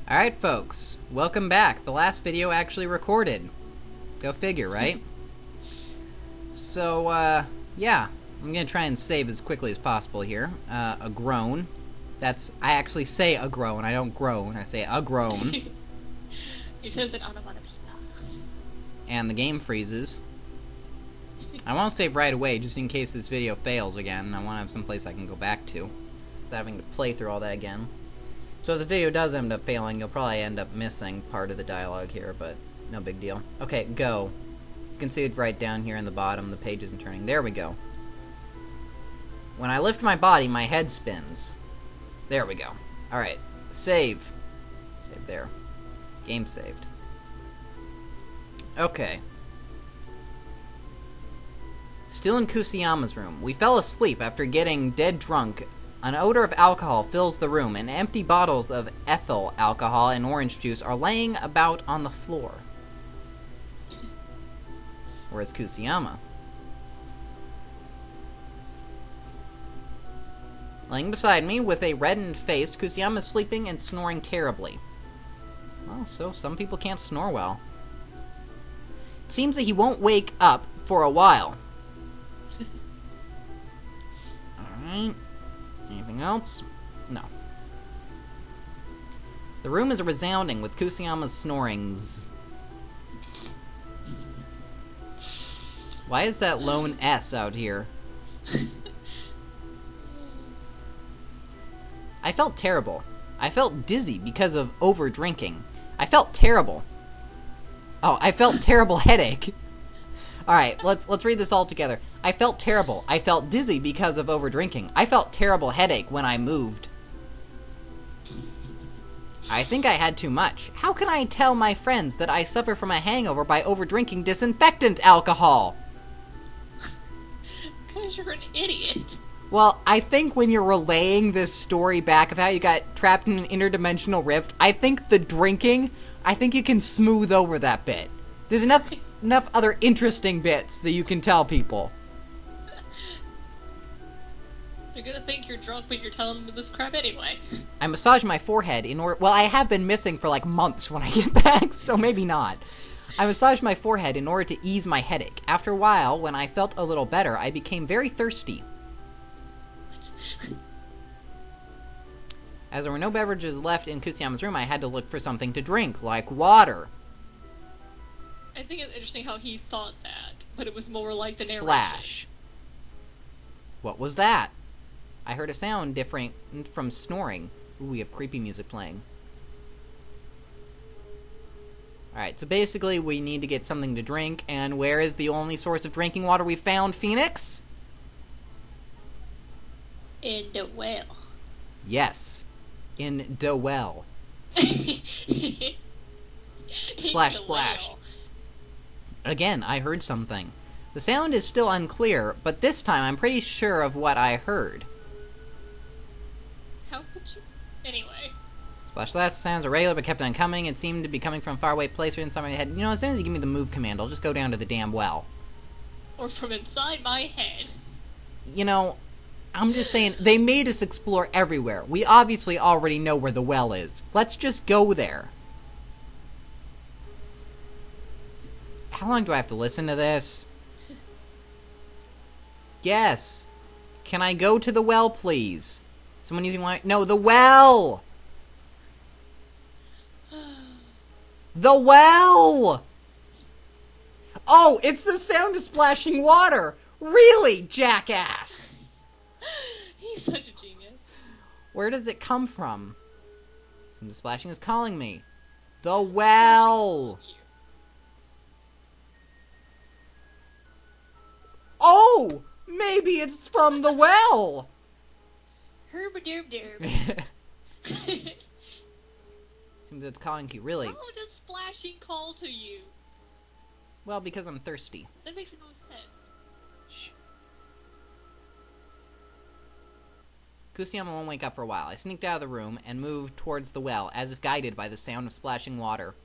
Alright folks, welcome back. The last video actually recorded. Go figure, right? So, yeah. I'm gonna try and save as quickly as possible here. A groan. I actually say a groan, I don't groan. I say a groan. He says it onomatopoeia. And the game freezes. I won't save right away, just in case this video fails again. I want to have some place I can go back to, without having to play through all that again. So if the video does end up failing, you'll probably end up missing part of the dialogue here, but no big deal. Okay, go. You can see it right down here in the bottom, the page isn't turning. There we go. When I lift my body, my head spins. There we go. Alright, save. Save there. Game saved. Okay. Still in Kusiyama's room. We fell asleep after getting dead drunk. An odor of alcohol fills the room, and empty bottles of ethyl alcohol and orange juice are laying about on the floor. Where's Kusiyama? Laying beside me with a reddened face, Kusiyama is sleeping and snoring terribly. Well, so some people can't snore well. It seems that he won't wake up for a while. Alright. Anything else? No. The room is resounding with Kusiyama's snorings. Why is that lone S out here? I felt terrible. I felt dizzy because of over-drinking. I felt terrible. Oh, I felt terrible headache. Alright, let's read this all together. I felt terrible. I felt dizzy because of over-drinking. I felt terrible headache when I moved. I think I had too much. How can I tell my friends that I suffer from a hangover by over-drinking disinfectant alcohol? Because you're an idiot. Well, I think when you're relaying this story back of how you got trapped in an interdimensional rift, I think you can smooth over that bit. There's enough other interesting bits that you can tell people. They're gonna think you're drunk, but you're telling them this crap anyway. I massage my forehead in order... Well, I have been missing for like months when I get back, so maybe not. I massaged my forehead in order to ease my headache. After a while, when I felt a little better, I became very thirsty. As there were no beverages left in Kusiyama's room, I had to look for something to drink, like water. I think it's interesting how he thought that, but it was more like the narration. Splash. What was that? I heard a sound different from snoring. Ooh, we have creepy music playing. Alright, so basically we need to get something to drink, and where is the only source of drinking water we found, Phoenix? In the well. Yes. In the well. Splash, splash. Again, I heard something. The sound is still unclear, but this time I'm pretty sure of what I heard. How could you? Anyway. Splash, splash, sounds are regular but kept on coming. It seemed to be coming from a faraway place or inside my head. You know, as soon as you give me the move command, I'll just go down to the damn well. Or from inside my head. You know, I'm just saying, they made us explore everywhere. We obviously already know where the well is. Let's just go there. How long do I have to listen to this? Yes. Can I go to the well, please? Someone using my... No, the well! The well! Oh, it's the sound of splashing water! Really, jackass? He's such a genius. Where does it come from? Some splashing is calling me. The well! Oh! Maybe it's from the well! Herb-a-derb-derb. Seems it's calling you, really. How does splashing call to you? Well, because I'm thirsty. That makes no sense. Shh. Kusiyama won't wake up for a while. I sneaked out of the room and moved towards the well, as if guided by the sound of splashing water.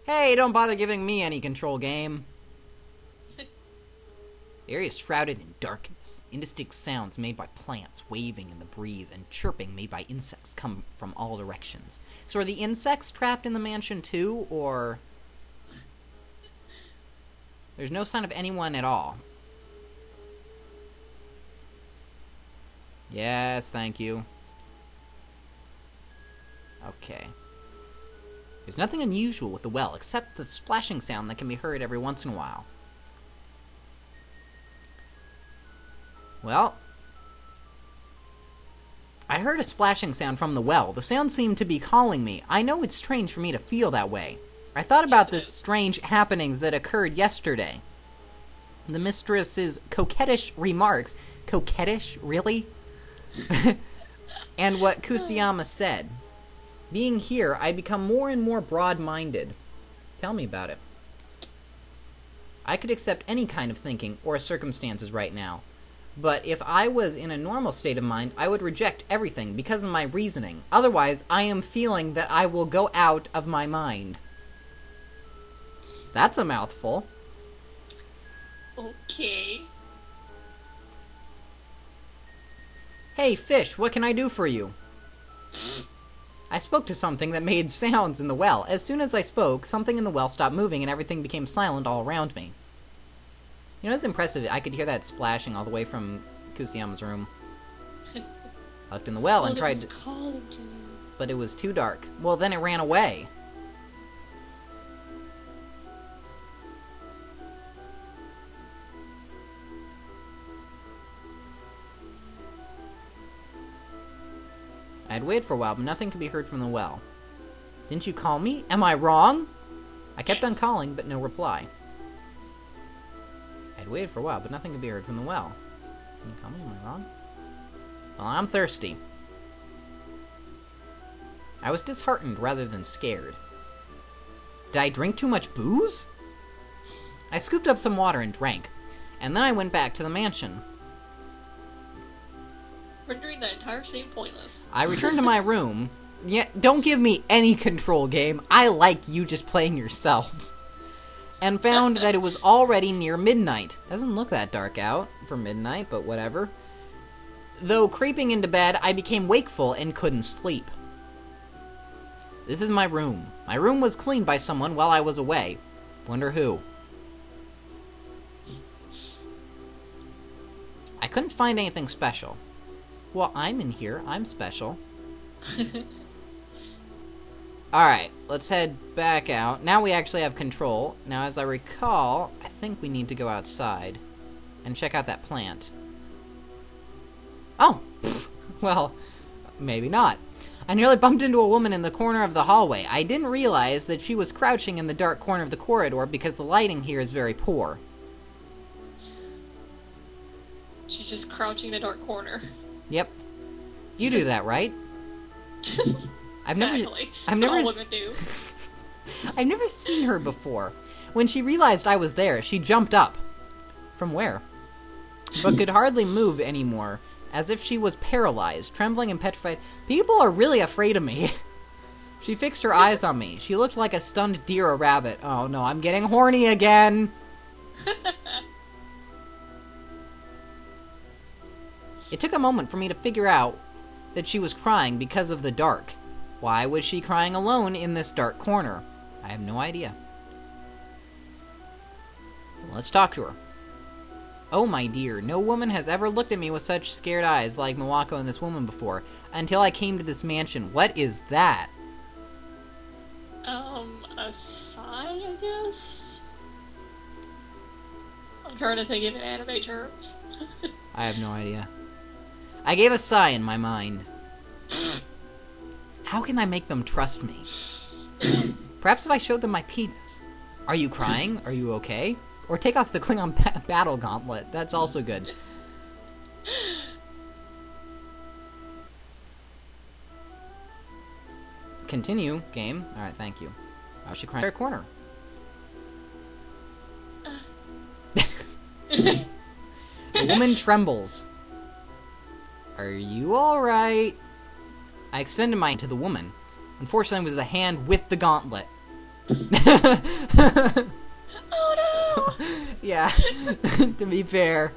Hey, don't bother giving me any control, game. The area is shrouded in darkness. Indistinct sounds made by plants waving in the breeze and chirping made by insects come from all directions. So are the insects trapped in the mansion too, or... There's no sign of anyone at all. Yes, thank you. Okay. There's nothing unusual with the well, except the splashing sound that can be heard every once in a while. Well, I heard a splashing sound from the well. The sound seemed to be calling me. I know it's strange for me to feel that way. I thought about the strange happenings that occurred yesterday. The mistress's coquettish remarks. Coquettish? Really? And what Kusiyama said. Being here, I become more and more broad-minded. Tell me about it. I could accept any kind of thinking or circumstances right now. But if I was in a normal state of mind, I would reject everything because of my reasoning. Otherwise, I am feeling that I will go out of my mind. That's a mouthful. Okay. Hey, fish, what can I do for you? I spoke to something that made sounds in the well. As soon as I spoke, something in the well stopped moving and everything became silent all around me. You know, it's impressive. I could hear that splashing all the way from Kusiyama's room. I looked in the well and tried to... calling to you. But it was too dark. Well, then it ran away. I had waited for a while, but nothing could be heard from the well. Didn't you call me? Am I wrong? I kept on calling, but no reply. I had waited for a while, but nothing could be heard from the well. Can you call me? Am I wrong? Well, I'm thirsty. I was disheartened rather than scared. Did I drink too much booze? I scooped up some water and drank, and then I went back to the mansion. Rendering the entire scene pointless. I returned to my room. Yeah, don't give me any control, game. I like you just playing yourself. And found that it was already near midnight. Doesn't look that dark out for midnight, but whatever. Though creeping into bed, I became wakeful and couldn't sleep. This is my room. My room was cleaned by someone while I was away. Wonder who. I couldn't find anything special. Well, I'm in here. I'm special. Alright, let's head back out. Now we actually have control. Now, as I recall, I think we need to go outside and check out that plant. Oh! Well, maybe not. I nearly bumped into a woman in the corner of the hallway. I didn't realize that she was crouching in the dark corner of the corridor because the lighting here is very poor. She's just crouching in a dark corner. Yep. You do that, right? I've never seen her before. When she realized I was there, she jumped up. From where? But could hardly move anymore, as if she was paralyzed, trembling and petrified. People are really afraid of me. She fixed her eyes on me. She looked like a stunned deer or rabbit. Oh no, I'm getting horny again. It took a moment for me to figure out that she was crying because of the dark. Why was she crying alone in this dark corner? I have no idea. Let's talk to her. Oh, my dear, no woman has ever looked at me with such scared eyes like Mawako and this woman before, until I came to this mansion. What is that? A sigh, I guess? I'm trying to think in anime terms. I have no idea. I gave a sigh in my mind. How can I make them trust me? Perhaps if I showed them my penis. Are you crying? Are you okay? Or take off the Klingon battle gauntlet. That's also good. Continue, game. Alright, thank you. I should cry in her corner. The woman trembles. Are you alright? I extended my hand to the woman. Unfortunately, it was the hand with the gauntlet. Oh no! Yeah, to be fair.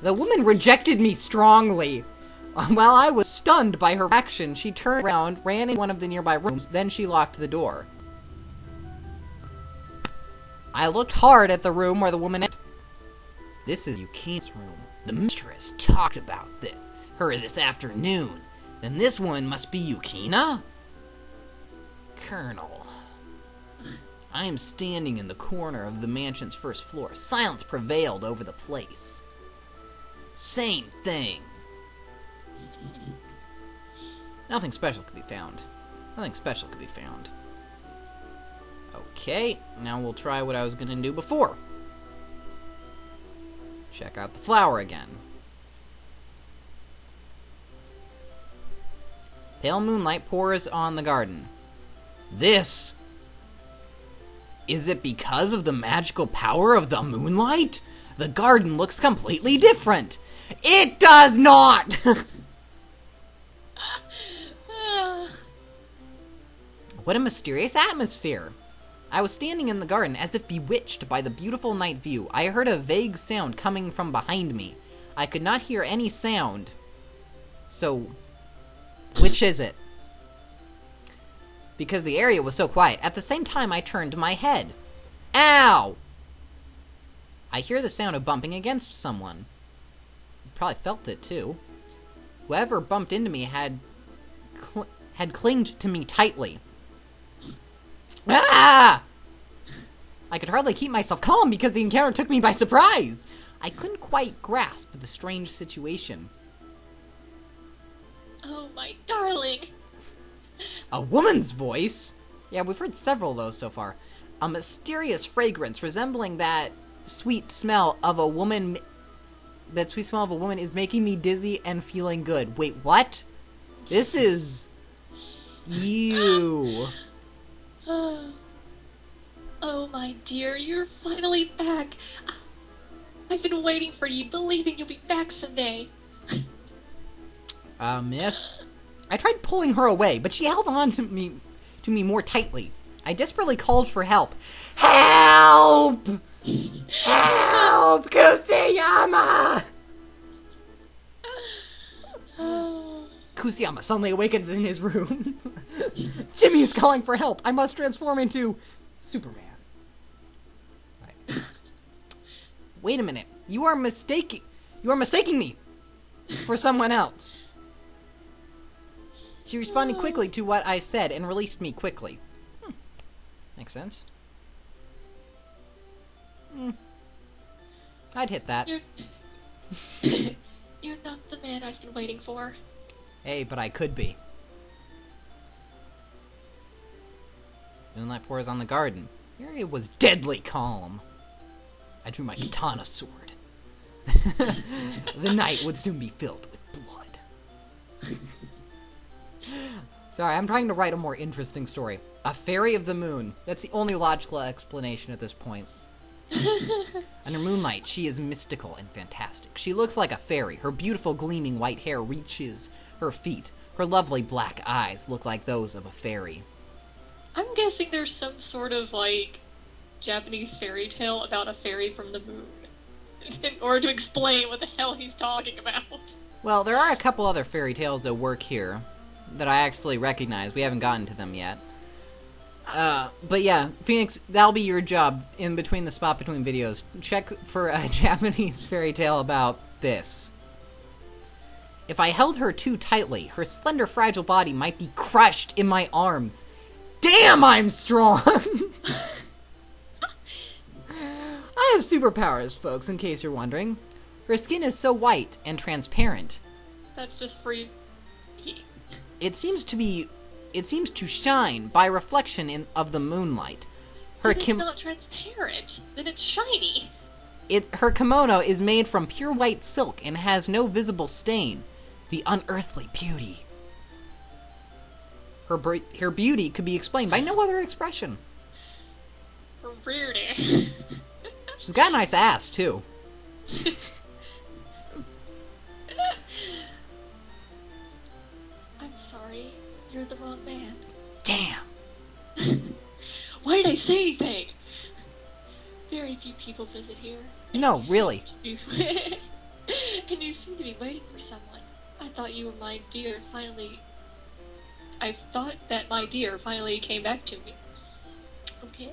The woman rejected me strongly. While I was stunned by her action, she turned around, ran in one of the nearby rooms, then she locked the door. I looked hard at the room where the woman entered. This is Yukina's room. The mistress talked about her this afternoon. Then this one must be Yukina? Colonel. I am standing in the corner of the mansion's first floor. Silence prevailed over the place. Same thing. Nothing special could be found. Nothing special could be found. Okay, now we'll try what I was gonna do before. Check out the flower again. Pale moonlight pours on the garden. This! Is it because of the magical power of the moonlight? The garden looks completely different. It does not! What a mysterious atmosphere. I was standing in the garden as if bewitched by the beautiful night view. I heard a vague sound coming from behind me. I could not hear any sound. So, which is it? Because the area was so quiet. At the same time, I turned my head. Ow! I hear the sound of bumping against someone. You probably felt it, too. Whoever bumped into me had clinged to me tightly. Ah! I could hardly keep myself calm because the encounter took me by surprise. I couldn't quite grasp the strange situation. Oh, my darling. A woman's voice? Yeah, we've heard several of those so far. A mysterious fragrance resembling that sweet smell of a woman. That sweet smell of a woman is making me dizzy and feeling good. Wait, what? This is you. Oh, my dear, you're finally back. I've been waiting for you, believing you'll be back someday. Miss? I tried pulling her away, but she held on to me more tightly. I desperately called for help. Help! Help! Kusiyama! Kusiyama suddenly awakens in his room. Jimmy is calling for help. I must transform into Superman. Right. Wait a minute. You are mistaking me for someone else. She responded quickly to what I said and released me quickly. Makes sense. I'd hit that. You're not the man I've been waiting for. Hey, but I could be. Moonlight pours on the garden. The area was deadly calm. I drew my katana sword. The night would soon be filled with blood. Sorry, I'm trying to write a more interesting story. A fairy of the moon. That's the only logical explanation at this point. Under moonlight, she is mystical and fantastic. She looks like a fairy. Her beautiful gleaming white hair reaches her feet. Her lovely black eyes look like those of a fairy. I'm guessing there's some sort of, like, Japanese fairy tale about a fairy from the moon. In order to explain what the hell he's talking about. Well, there are a couple other fairy tales that work here that I actually recognize. We haven't gotten to them yet. But yeah, Phoenix, that'll be your job in between the spot between videos. Check for a Japanese fairy tale about this. If I held her too tightly, her slender, fragile body might be crushed in my arms. Damn, I'm strong! I have superpowers, folks, in case you're wondering. Her skin is so white and transparent. That's just free heat. It seems to shine by reflection of the moonlight. It's not transparent. Then it's shiny. Her kimono is made from pure white silk and has no visible stain. The unearthly beauty. Her beauty could be explained by no other expression. Her beauty. She's got a nice ass, too. I'm sorry. You're the wrong man. Damn. Why did I say anything? Very few people visit here. No, really. And you seem to be waiting for someone. I thought you were my dear finally... I thought that my dear finally came back to me. Okay.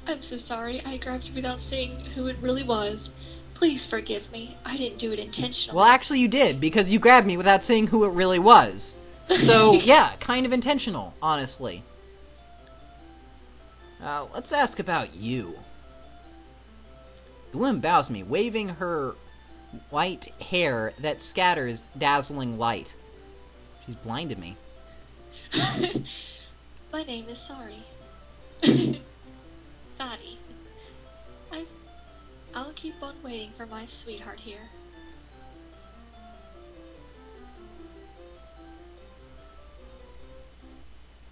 I'm so sorry I grabbed you without saying who it really was. Please forgive me. I didn't do it intentionally. Well, actually you did, because you grabbed me without saying who it really was. So, yeah, kind of intentional, honestly. Let's ask about you. The woman bows me, waving her white hair that scatters dazzling light. She's blinded me. My name is Sari. Sari. I'll keep on waiting for my sweetheart here.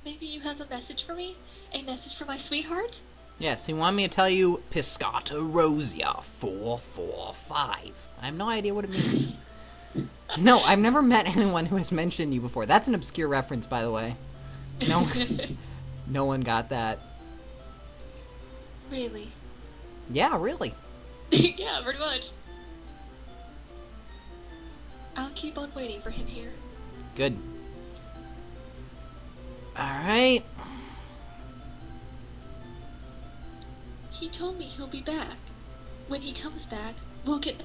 Maybe you have a message for me? A message for my sweetheart? Yes, he wanted me to tell you Piscata Rosia 445. I have no idea what it means. No, I've never met anyone who has mentioned you before. That's an obscure reference, by the way. No one got that. Really? Yeah, really. Yeah, pretty much. I'll keep on waiting for him here. Good. Alright. He told me he'll be back. When he comes back, we'll get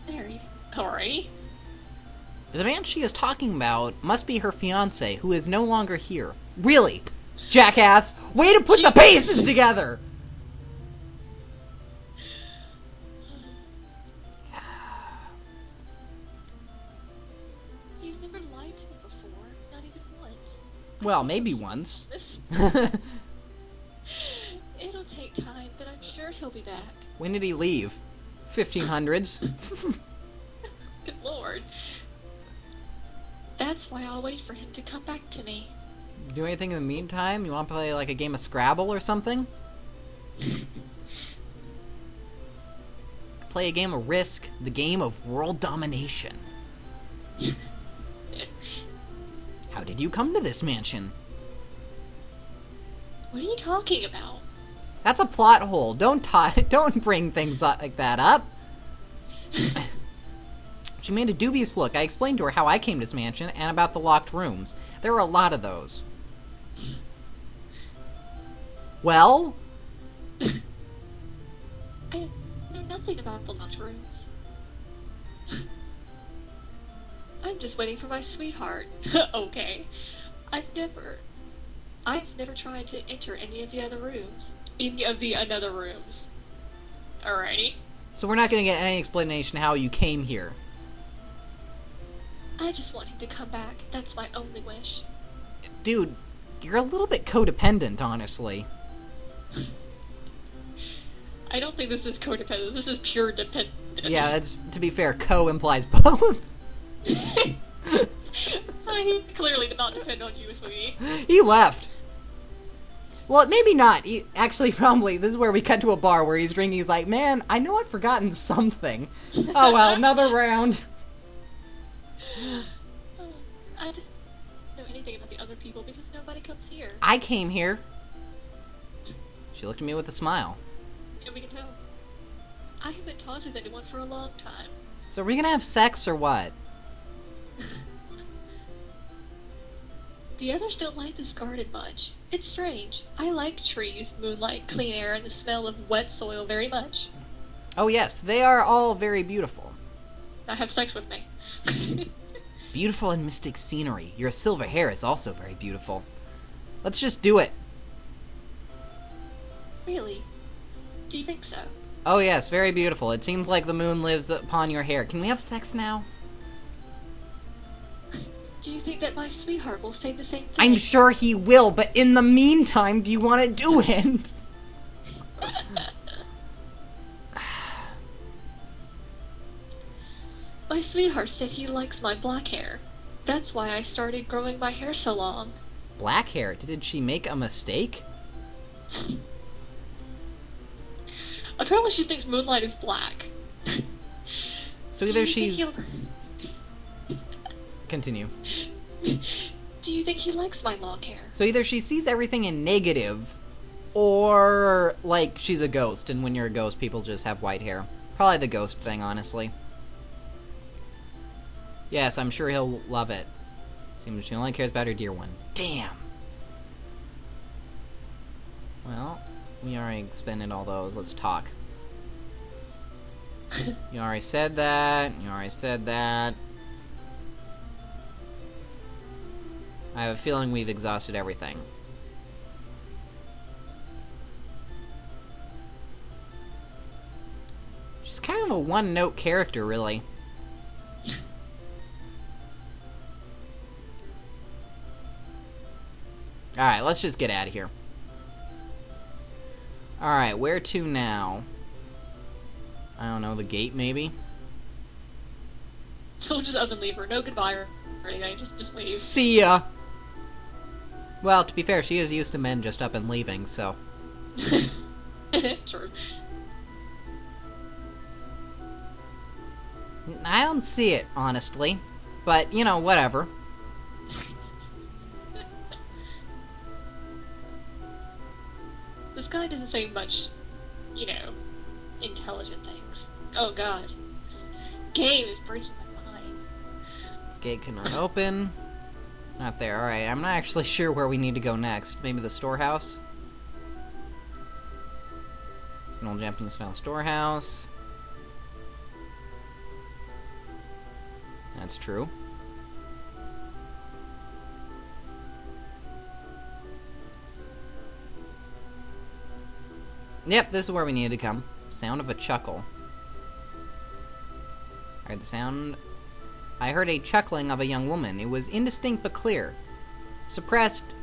married. Alrighty. The man she is talking about must be her fiancé, who is no longer here. Really? Jackass! Way to put the pieces together! He's never lied to me before, not even once. Well, maybe once. It'll take time, but I'm sure he'll be back. When did he leave? 1500s? Good lord. That's why I'll wait for him to come back to me. Do anything in the meantime? You want to play like a game of Scrabble or something? Play a game of Risk, the game of world domination. How did you come to this mansion? What are you talking about? That's a plot hole. Don't bring things like that up. She made a dubious look. I explained to her how I came to this mansion and about the locked rooms. There were a lot of those. Well? I know nothing about the locked rooms. I'm just waiting for my sweetheart. Okay. I've never tried to enter any of the other rooms. Alrighty. So we're not going to get any explanation how you came here. I just want him to come back. That's my only wish. Dude, you're a little bit codependent, honestly. I don't think this is codependence. This is pure dependence. Yeah, that's, to be fair, co implies both. I clearly did not depend on you, sweetie. He left. Well, maybe not. He, actually, probably, this is where we cut to a bar where he's drinking. He's like, man, I know I've forgotten something. Oh, well, another round. I don't know anything about the other people because nobody comes here. I came here. She looked at me with a smile. Yeah, we can tell. I haven't talked with anyone for a long time. So are we gonna have sex or what? The others don't like this garden much. It's strange. I like trees, moonlight, clean air, and the smell of wet soil very much. Oh yes, they are all very beautiful. Now have sex with me. Beautiful and mystic scenery. Your silver hair is also very beautiful. Let's just do it. Really? Do you think so? Oh yes, very beautiful. It seems like the moon lives upon your hair. Can we have sex now? Do you think that my sweetheart will say the same thing? I'm sure he will, but in the meantime, do you want to do it? My sweetheart said he likes my black hair. That's why I started growing my hair so long. Black hair? Did she make a mistake? Apparently she thinks Moonlight is black. So either she's... Continue. Do you think he likes my long hair? So either she sees everything in negative, Or, like, she's a ghost, and when you're a ghost, people just have white hair. Probably the ghost thing, honestly. Yes, I'm sure he'll love it. Seems she only cares about her dear one. Damn! Well, we already expended all those. Let's talk. You already said that. You already said that. I have a feeling we've exhausted everything. She's kind of a one-note character, really. Alright, let's just get out of here. Alright, where to now? I don't know, the gate, maybe? So just up and leave her. No goodbye or anything. Just leave. See ya! Well, to be fair, she is used to men just up and leaving, so... True. I don't see it, honestly. But, you know, whatever. This guy doesn't say much, you know, intelligent things. Oh god. This game is breaking my mind. This gate cannot open. Not there. Alright, I'm not actually sure where we need to go next. Maybe the storehouse? It's an old Japanese style storehouse. That's true. Yep, this is where we needed to come. Sound of a chuckle. I heard the sound... I heard a chuckling of a young woman. It was indistinct but clear. Suppressed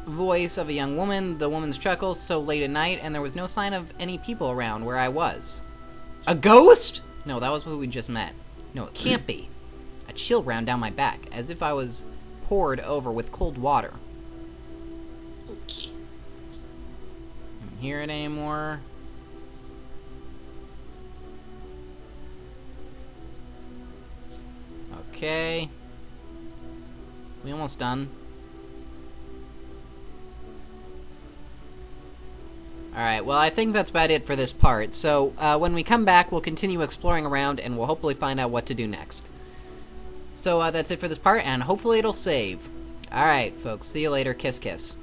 voice of a young woman, the woman's chuckle so late at night, and there was no sign of any people around where I was. A ghost? No, that was who we just met. No, it can't be. A chill ran down my back, as if I was poured over with cold water. Okay. Can't hear it anymore. Okay. We almost done. Alright, well, I think that's about it for this part. So, when we come back, we'll continue exploring around, and we'll hopefully find out what to do next. So, that's it for this part, and hopefully it'll save. Alright, folks. See you later. Kiss, kiss.